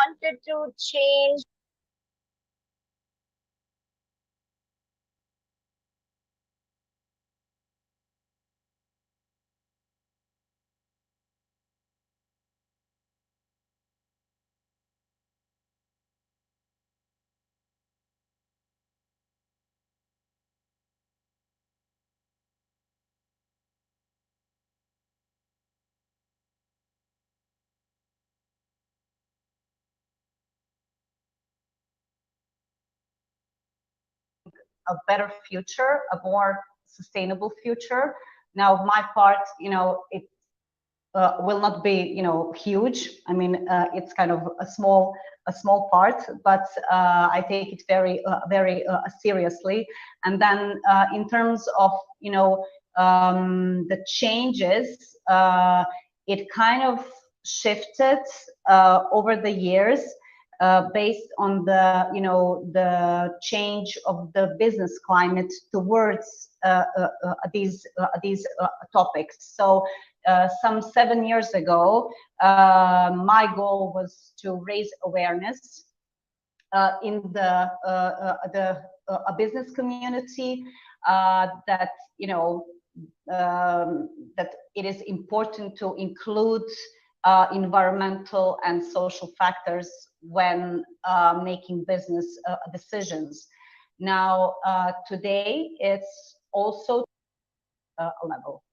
wanted to change a better future, a more sustainable future. Now, my part, it will not be, huge. I mean, it's kind of a small part, but I take it very, very seriously. And then, in terms of, the changes, it kind of shifted over the years. Based on the change of the business climate towards these topics. So some 7 years ago, my goal was to raise awareness in the business community that that it is important to include environmental and social factors when making business decisions. Now, today, it's also a level.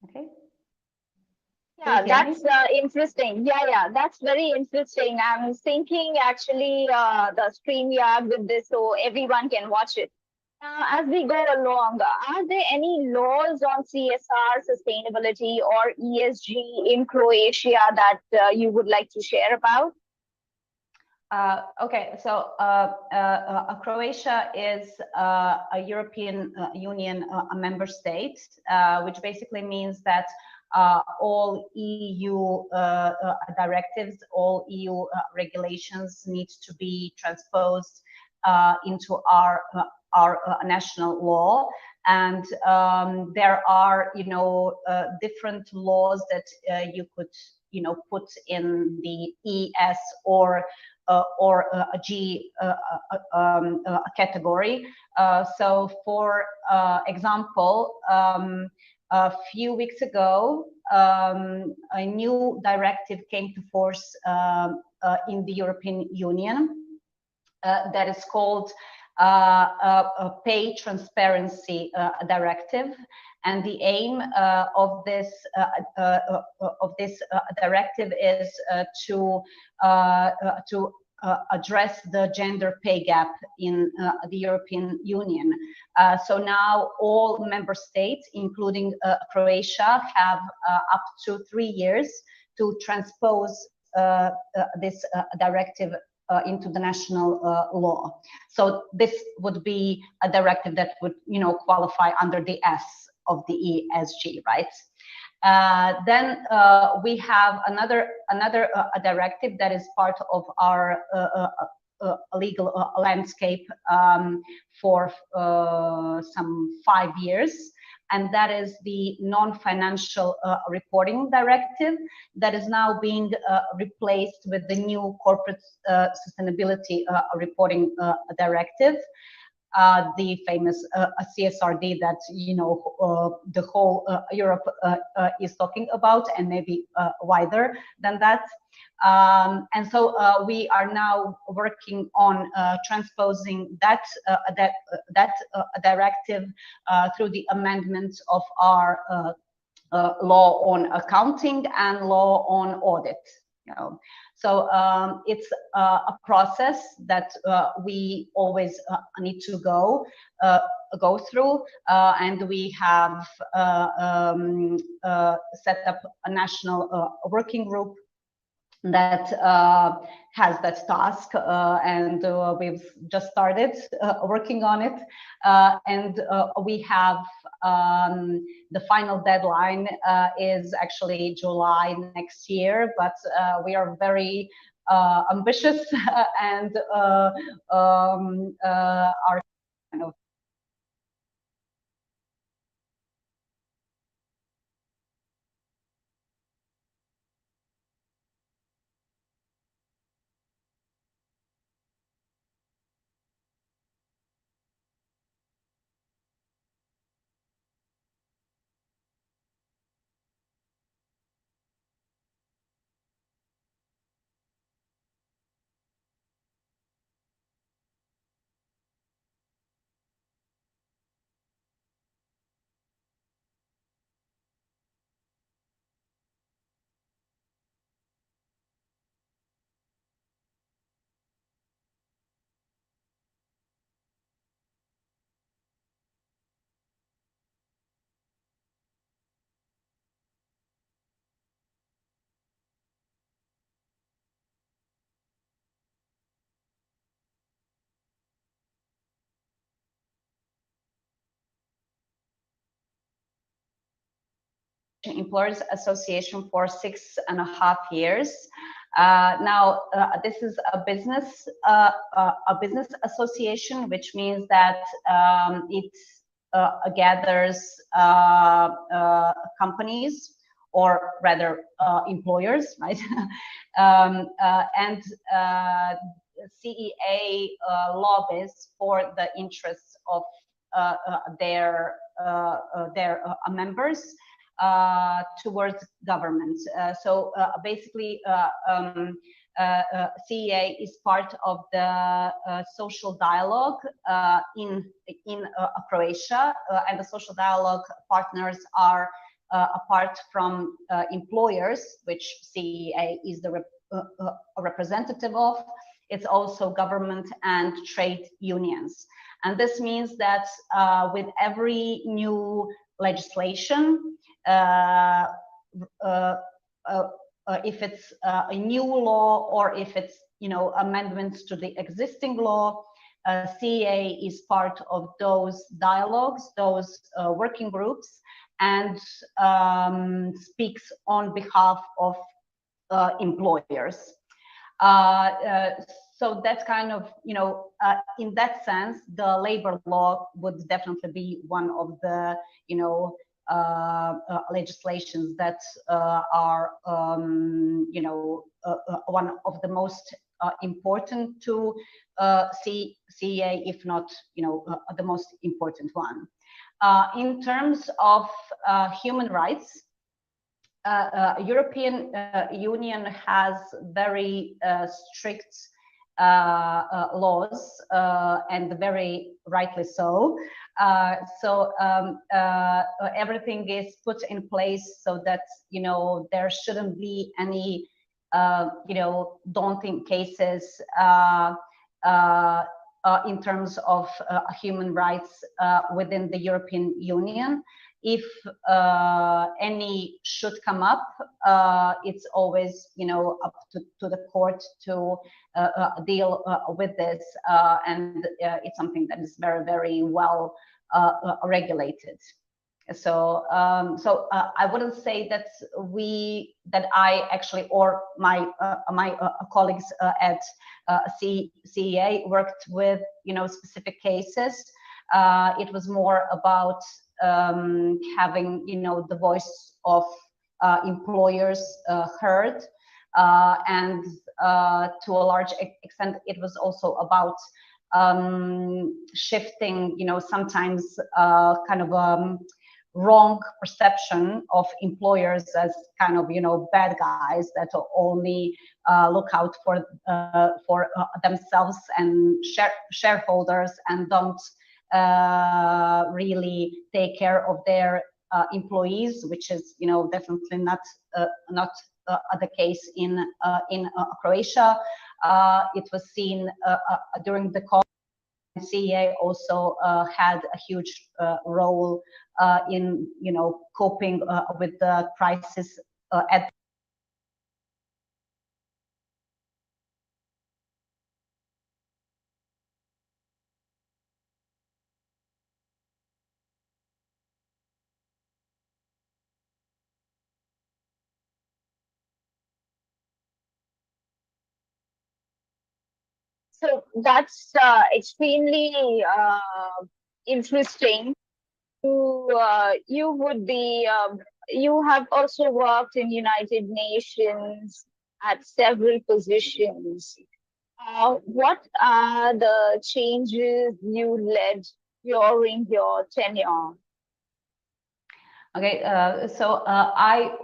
Okay. Yeah, that's interesting. Yeah, that's very interesting. I'm thinking actually the StreamYard with this so everyone can watch it. As we go along, are there any laws on CSR, sustainability, or ESG in Croatia that you would like to share about? Okay, so Croatia is a European Union member state, which basically means that all EU directives, all EU regulations need to be transposed into our national law. And there are, different laws that you could, put in the ES or a G category. So, for example, a few weeks ago, a new directive came to force in the European Union that is called a Pay Transparency Directive, and the aim of this directive is to address the gender pay gap in the European Union. So now all member states, including Croatia, have up to 3 years to transpose this directive into the national law. So this would be a directive that would, qualify under the S of the ESG, right? Then we have another directive that is part of our legal landscape for some 5 years, and that is the non-financial reporting directive that is now being replaced with the new corporate sustainability reporting directive. The famous CSRD that the whole Europe is talking about, and maybe wider than that. And so we are now working on transposing that directive through the amendments of our law on accounting and law on audit. So it's a process that we always need to go through, and we have set up a national working group that has that task, and we've just started working on it, and we have the final deadline is actually July next year, but we are very ambitious and are kind of Employers Association for 6.5 years. Now, this is a business association, which means that it gathers companies, or rather employers, right? And CEA lobbies for the interests of their members towards government. So basically, CEA is part of the social dialogue in Croatia, and the social dialogue partners are apart from employers, which CEA is the representative of. It's also government and trade unions. And this means that with every new legislation, if it's a new law or if it's amendments to the existing law, CEA is part of those dialogues, those working groups, and speaks on behalf of employers. So that's kind of, in that sense, the labor law would definitely be one of the, legislations that are, one of the most important to CEA, if not, the most important one. In terms of human rights, European Union has very strict laws, and very rightly so. So everything is put in place so that there shouldn't be any daunting cases in terms of human rights within the European Union. If any should come up, it's always up to the court to deal with this, and it's something that is very, very well regulated. So I wouldn't say that I actually, or my colleagues at CEA worked with specific cases. It was more about having the voice of employers heard, and to a large extent it was also about shifting sometimes kind of wrong perception of employers as kind of bad guys that only look out for themselves and shareholders, and don't really take care of their employees, which is definitely not the case in Croatia. It was seen during the call. CEA also had a huge role in, coping with the crisis at. So that's extremely interesting. You would be you have also worked in United Nations at several positions. What are the changes you led during your tenure? Okay, so I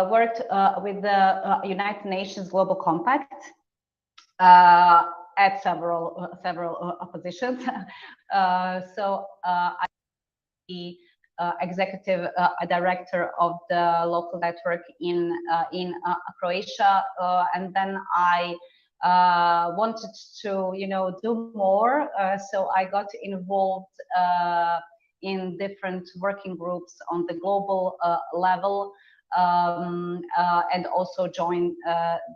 worked with the United Nations Global Compact at several positions. So I the executive director of the local network in Croatia, and then I wanted to do more, so I got involved in different working groups on the global level, and also joined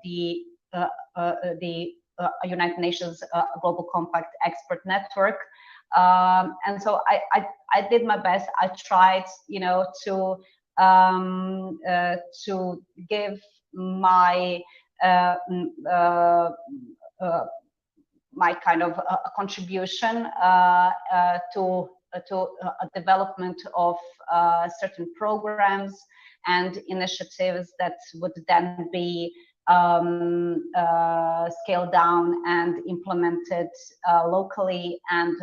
the United Nations Global Compact Expert Network. And so I did my best. I tried, to give my my kind of contribution to a development of certain programs and initiatives that would then be scaled down and implemented locally and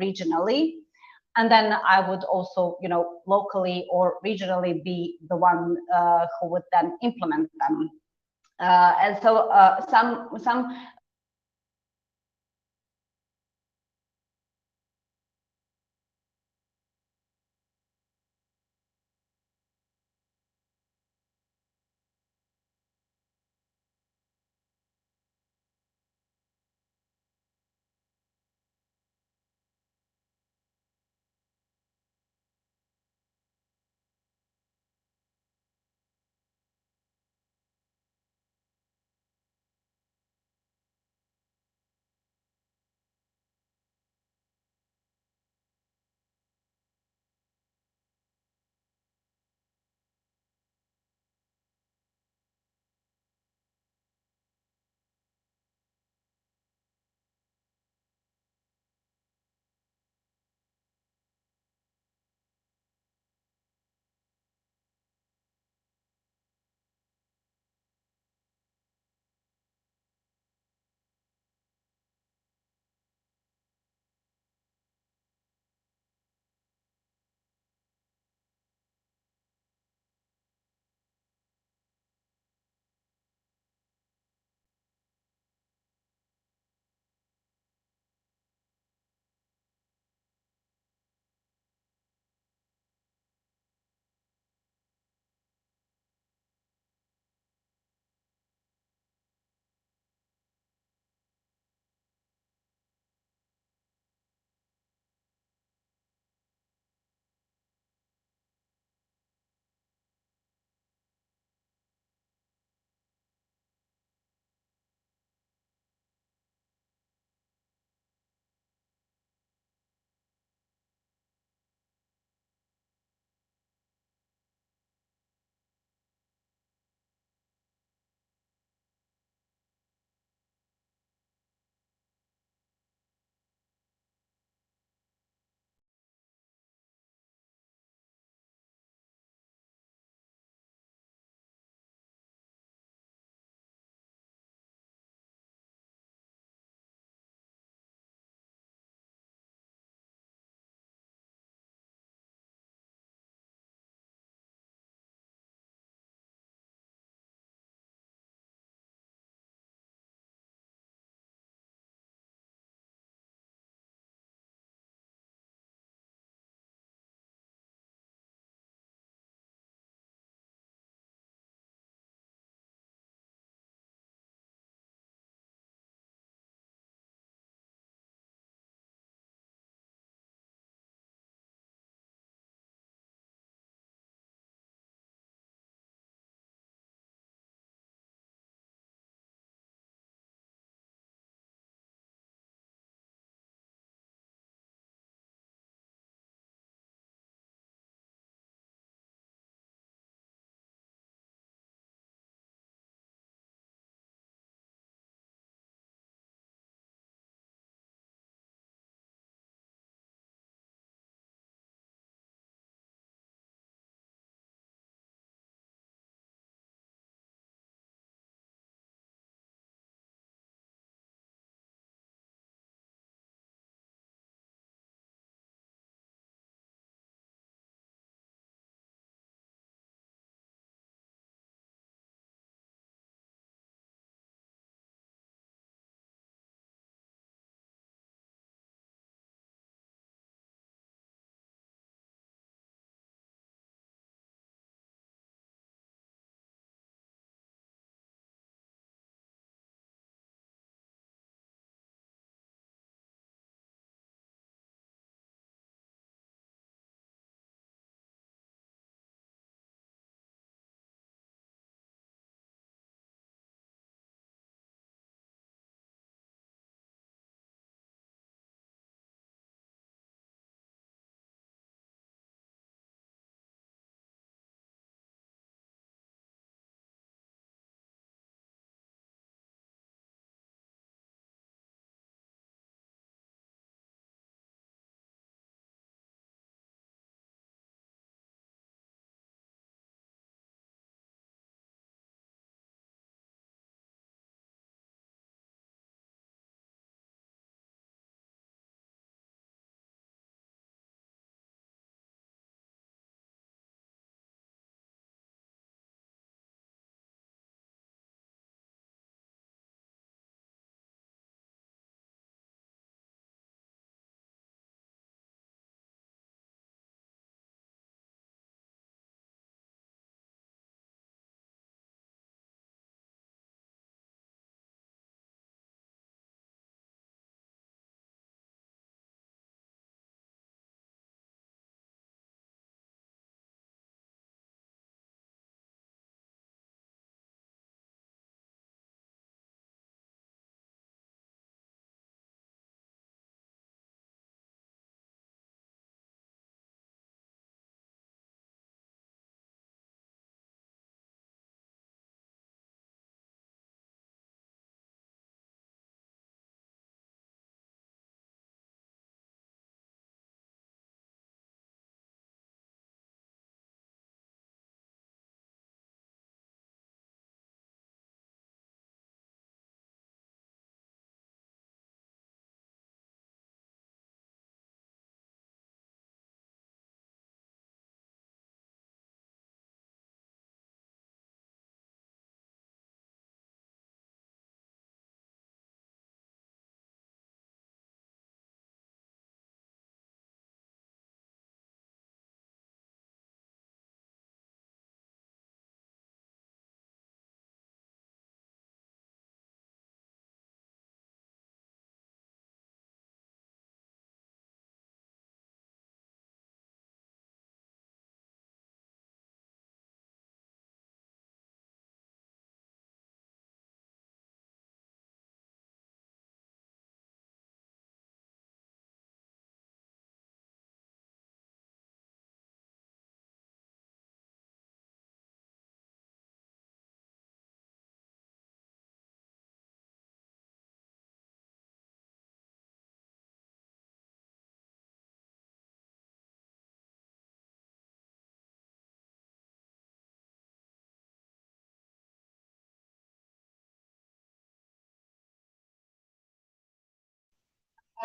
regionally. And then I would also, locally or regionally be the one who would then implement them. And so some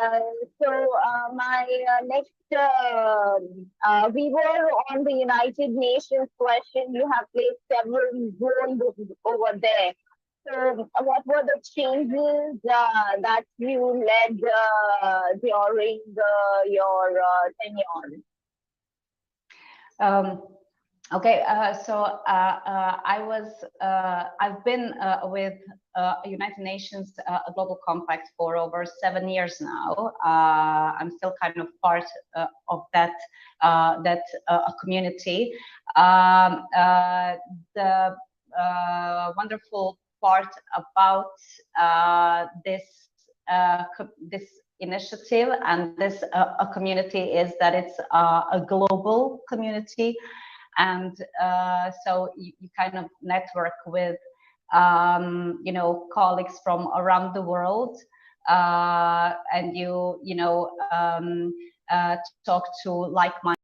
My next, we were on the United Nations question. You have placed several zones over there. So, what were the changes that you led during your tenure? Okay, I've been with United Nations Global Compact for over 7 years now. I'm still kind of part of that community. The wonderful part about this initiative and this community is that it's a global community. And so you kind of network with, colleagues from around the world, and you talk to like-minded